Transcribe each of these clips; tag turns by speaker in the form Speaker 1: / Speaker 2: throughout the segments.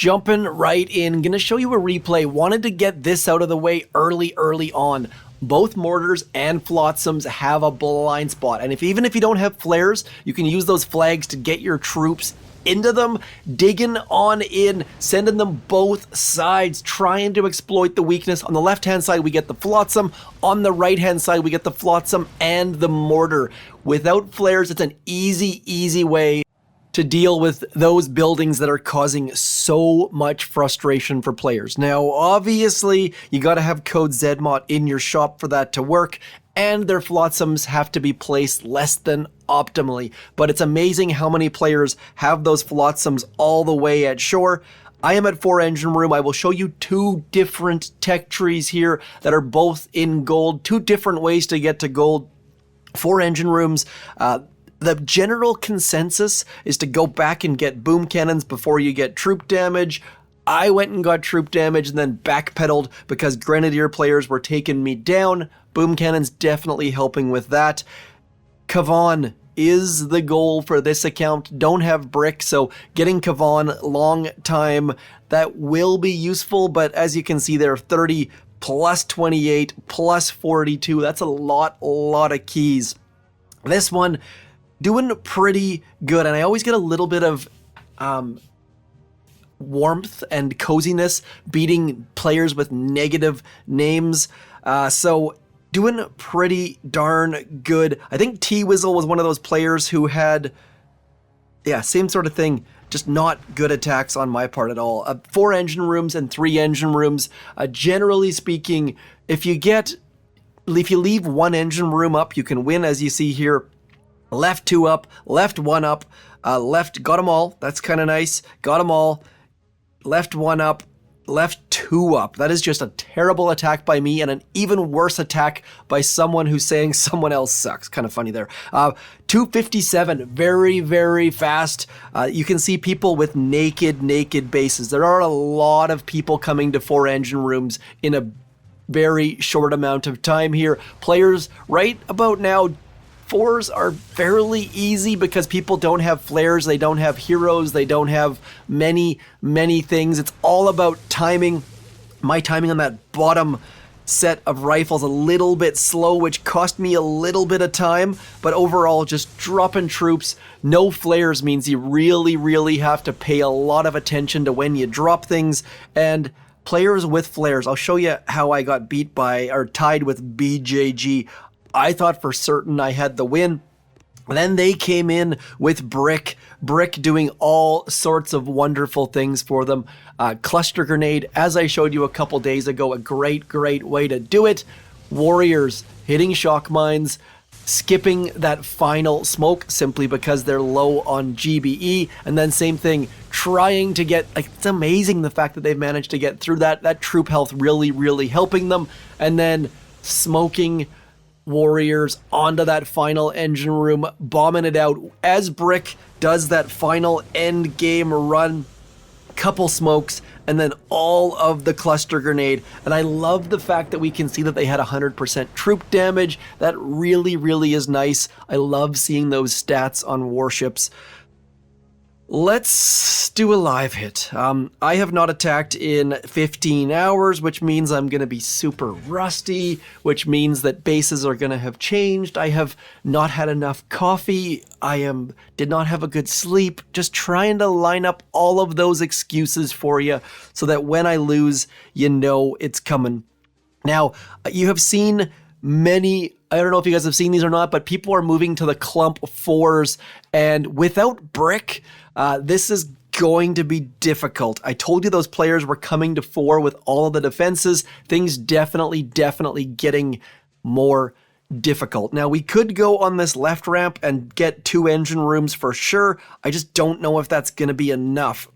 Speaker 1: Jumping right in, gonna show you a replay. Wanted to get this out of the way early on. Both mortars and flotsams have a blind spot, and even if you don't have flares, you can use those flags to get your troops into them, digging on in, sending them both sides, trying to exploit the weakness. On the left-hand side, we get the flotsam. On the right-hand side, we get the flotsam and the mortar. Without flares, it's an easy way to deal with those buildings that are causing so much frustration for players. Now, obviously, you gotta have code zmoT in your shop for that to work, and their flotsams have to be placed less than optimally. But it's amazing how many players have those flotsams all the way at shore. I am at 4 engine room. I will show you 2 different tech trees here that are both in gold, 2 different ways to get to gold. 4 engine rooms. The general consensus is to go back and get boom cannons before you get troop damage. I went and got troop damage and then backpedaled because grenadier players were taking me down. Boom cannons definitely helping with that. Kavan is the goal for this account. Don't have brick, so getting Kavan long time, that will be useful, but as you can see there, 30 plus 28 plus 42, that's a lot of keys. This one, doing pretty good, and I always get a little bit of warmth and coziness beating players with negative names, so doing pretty darn good. I think T-Wizzle was one of those players who had, yeah, same sort of thing, just not good attacks on my part at all. 4 engine rooms and 3 engine rooms, generally speaking, if you leave 1 engine room up, you can win, as you see here. Left 2 up, left 1 up, left, got them all. That's kind of nice. Got them all. Left 1 up, left 2 up. That is just a terrible attack by me and an even worse attack by someone who's saying someone else sucks. Kind of funny there. 257, very fast. You can see people with naked bases. There are a lot of people coming to 4 engine rooms in a very short amount of time here. Players right about now, 4s are fairly easy because people don't have flares, they don't have heroes, they don't have many things. It's all about timing. My timing on that bottom set of rifles a little bit slow, which cost me a little bit of time, but overall just dropping troops. No flares means you really have to pay a lot of attention to when you drop things, and players with flares, I'll show you how I got beat by, or tied with BJG. I thought for certain I had the win. Then they came in with Brick doing all sorts of wonderful things for them. Cluster Grenade, as I showed you a couple days ago, a great way to do it. Warriors hitting shock mines, skipping that final smoke simply because they're low on GBE, and then same thing, trying to get, like, it's amazing the fact that they've managed to get through that troop health really helping them, and then smoking warriors onto that final engine room, bombing it out as Brick does that final end game run. Couple smokes, and then all of the cluster grenade. And I love the fact that we can see that they had 100% troop damage. That really is nice. I love seeing those stats on warships. Let's do a live hit. I have not attacked in 15 hours, which means I'm going to be super rusty, which means that bases are going to have changed. I have not had enough coffee. Did not have a good sleep. Just trying to line up all of those excuses for you so that when I lose, you know it's coming. Now, you have seen many, I don't know if you guys have seen these or not, but people are moving to the clump 4s, and without Brick, this is going to be difficult. I told you those players were coming to 4 with all of the defenses. Things definitely getting more difficult. Now, we could go on this left ramp and get 2 engine rooms for sure. I just don't know if that's going to be enough.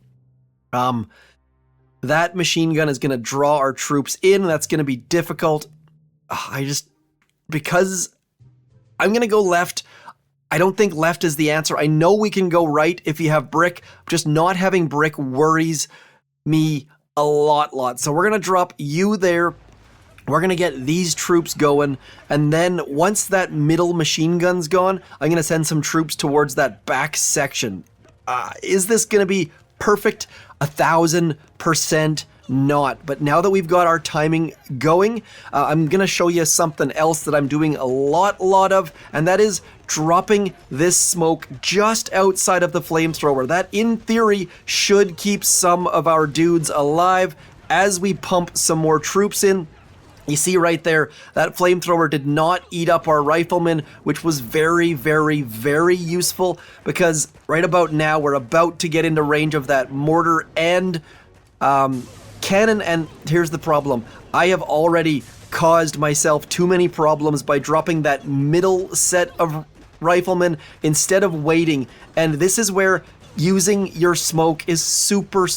Speaker 1: That machine gun is going to draw our troops in. That's going to be difficult. Because I'm going to go left. I don't think left is the answer. I know we can go right if you have Brick. Just not having Brick worries me a lot. So we're going to drop you there. We're going to get these troops going. And then once that middle machine gun's gone, I'm going to send some troops towards that back section. Is this going to be perfect? 1,000% not. But now that we've got our timing going, I'm going to show you something else that I'm doing a lot of, and that is dropping this smoke just outside of the flamethrower. That, in theory, should keep some of our dudes alive as we pump some more troops in. You see right there, that flamethrower did not eat up our riflemen, which was very useful, because right about now we're about to get into range of that mortar and cannon, and here's the problem. I have already caused myself too many problems by dropping that middle set of riflemen instead of waiting, and this is where using your smoke is super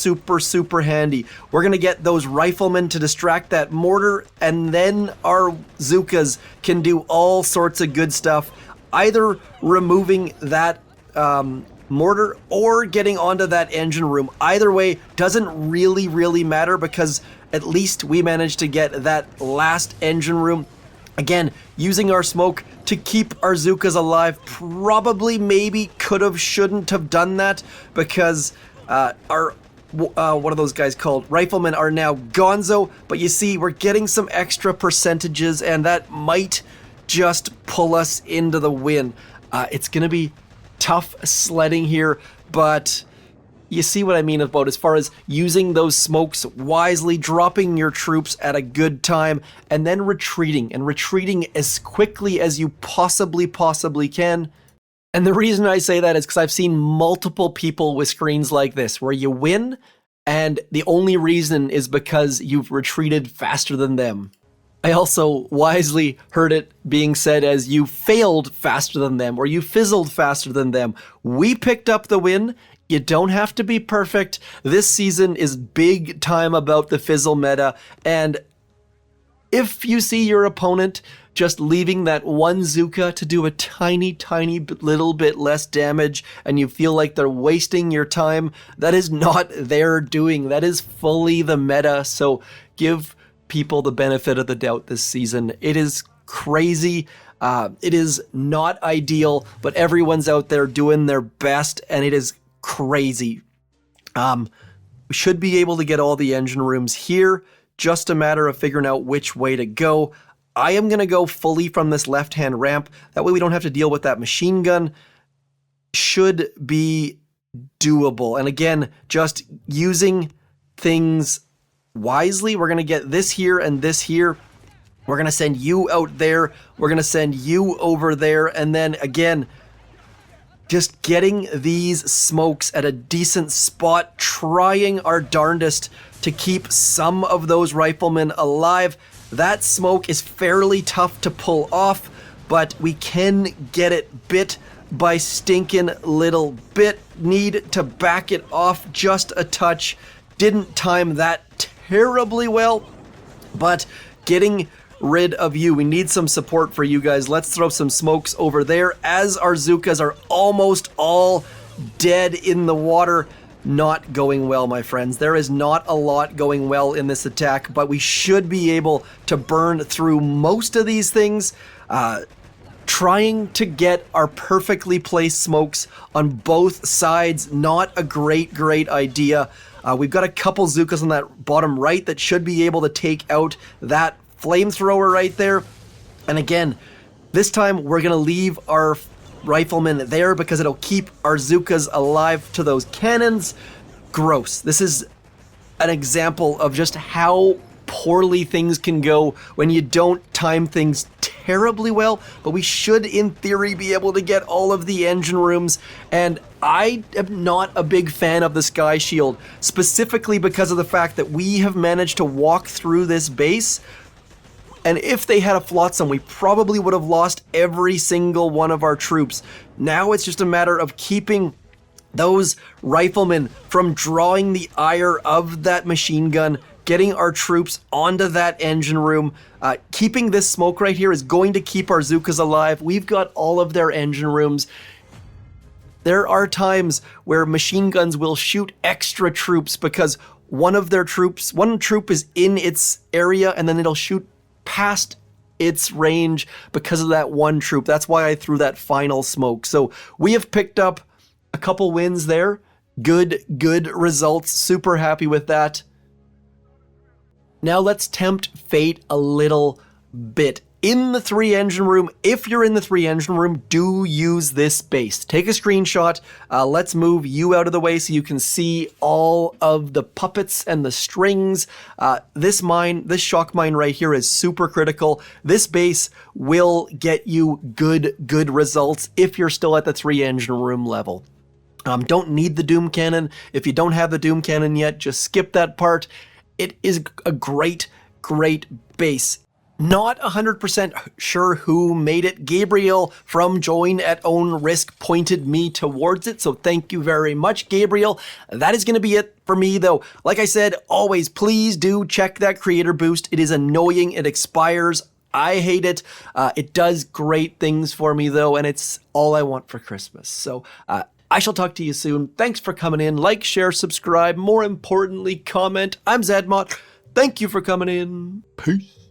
Speaker 1: handy. We're gonna get those riflemen to distract that mortar, and then our Zookas can do all sorts of good stuff, either removing that mortar or getting onto that engine room. Either way doesn't really matter, because at least we managed to get that last engine room. Again, using our smoke to keep our Zookas alive. Probably, maybe, shouldn't have done that, because our, what are those guys called? Riflemen are now gonzo, but you see, we're getting some extra percentages, and that might just pull us into the win. It's gonna be tough sledding here, but you see what I mean about as far as using those smokes wisely, dropping your troops at a good time, and then retreating as quickly as you possibly can. And the reason I say that is because I've seen multiple people with screens like this, where you win, and the only reason is because you've retreated faster than them. I also wisely heard it being said as you failed faster than them, or you fizzled faster than them. We picked up the win. You don't have to be perfect. This season is big time about the fizzle meta, and if you see your opponent just leaving that one Zooka to do a tiny little bit less damage, and you feel like they're wasting your time, that is not their doing. That is fully the meta, so give people the benefit of the doubt this season. It is crazy. It is not ideal, but everyone's out there doing their best, and it is crazy. We should be able to get all the engine rooms here. Just a matter of figuring out which way to go. I am going to go fully from this left-hand ramp. That way we don't have to deal with that machine gun. Should be doable. And again, just using things wisely. We're going to get this here and this here. We're going to send you out there. We're going to send you over there. And then again, just getting these smokes at a decent spot, trying our darndest to keep some of those riflemen alive. That smoke is fairly tough to pull off, but we can get it bit by stinking little bit. Need to back it off just a touch. Didn't time that terribly well, but getting rid of you. We need some support for you guys. Let's throw some smokes over there as our Zookas are almost all dead in the water. Not going well, my friends. There is not a lot going well in this attack, but we should be able to burn through most of these things. Trying to get our perfectly placed smokes on both sides, not a great idea. We've got a couple Zookas on that bottom right that should be able to take out that flamethrower right there. And again, this time we're gonna leave our riflemen there because it'll keep our Zookas alive to those cannons. Gross. This is an example of just how poorly things can go when you don't time things terribly well, but we should in theory be able to get all of the engine rooms. And I am not a big fan of the Sky Shield, specifically because of the fact that we have managed to walk through this base. And if they had a Flotsam, we probably would have lost every single one of our troops. Now it's just a matter of keeping those riflemen from drawing the ire of that machine gun, getting our troops onto that engine room. Keeping this smoke right here is going to keep our Zookas alive. We've got all of their engine rooms. There are times where machine guns will shoot extra troops because one troop is in its area, and then it'll shoot past its range because of that one troop. That's why I threw that final smoke. So we have picked up a couple wins there. Good results. Super happy with that. Now let's tempt fate a little bit. In the 3-engine room, if you're in the 3-engine room, do use this base. Take a screenshot. Let's move you out of the way so you can see all of the puppets and the strings. This shock mine right here is super critical. This base will get you good results if you're still at the 3-engine room level. Don't need the Doom Cannon. If you don't have the Doom Cannon yet, just skip that part. It is a great base. Not 100% sure who made it. Gabriel from Join at Own Risk pointed me towards it, so thank you very much, Gabriel. That is going to be it for me, though. Like I said, always, please do check that creator boost. It is annoying. It expires. I hate it. It does great things for me, though, and it's all I want for Christmas. So, I shall talk to you soon. Thanks for coming in. Like, share, subscribe. More importantly, comment. I'm zmoT. Thank you for coming in. Peace.